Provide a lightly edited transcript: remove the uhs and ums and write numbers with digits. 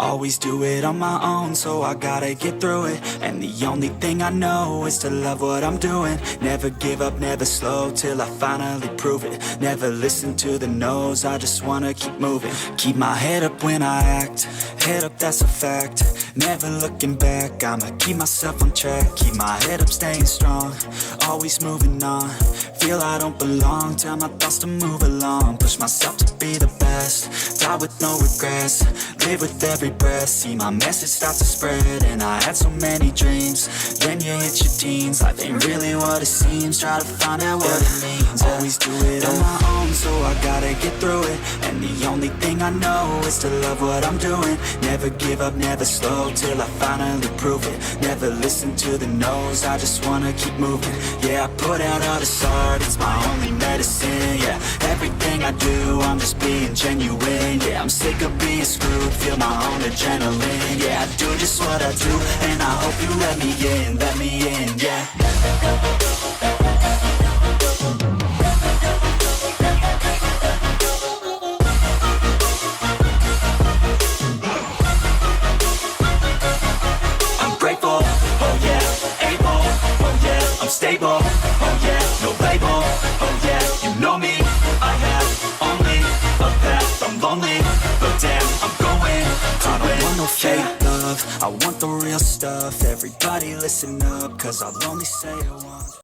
Always do it on my own, so I gotta get through it. And the only thing I know is to love what I'm doing. Never give up, never slow, till I finally prove it. Never listen to the no's, I just wanna keep moving. Keep my head up when I act, head up, that's a fact. Never looking back, I'ma keep myself on track. Keep my head up, staying strong, always moving on. Feel I don't belong, tell my thoughts to move along. Push myself to be the best, die with no regrets. Live with every breath, see my message start to spread. And I had so many dreams, then you hit your teens. Life ain't really what it seems, try to find out what it means. Always do it on my own, so I gotta get through it. And the only thing I know is to love what I'm doing. Never give up, never slow, till I finally prove it. Never listen to the no's, I just wanna keep moving. Yeah, I put out all this art, it's my only medicine. Yeah, everything I do, I'm just being genuine. Yeah, I'm sick of being screwed, feel my own adrenaline. Yeah, I do just what I do, and I hope you let me in, yeah. I'm grateful, oh yeah, able, oh yeah, I'm stable, oh yeah, no label, oh yeah, you know me, I have only a path, I'm lonely, but damn, I'm going to win. I don't want no fake love, I want the real stuff. Everybody listen up, cause I'll only say it once.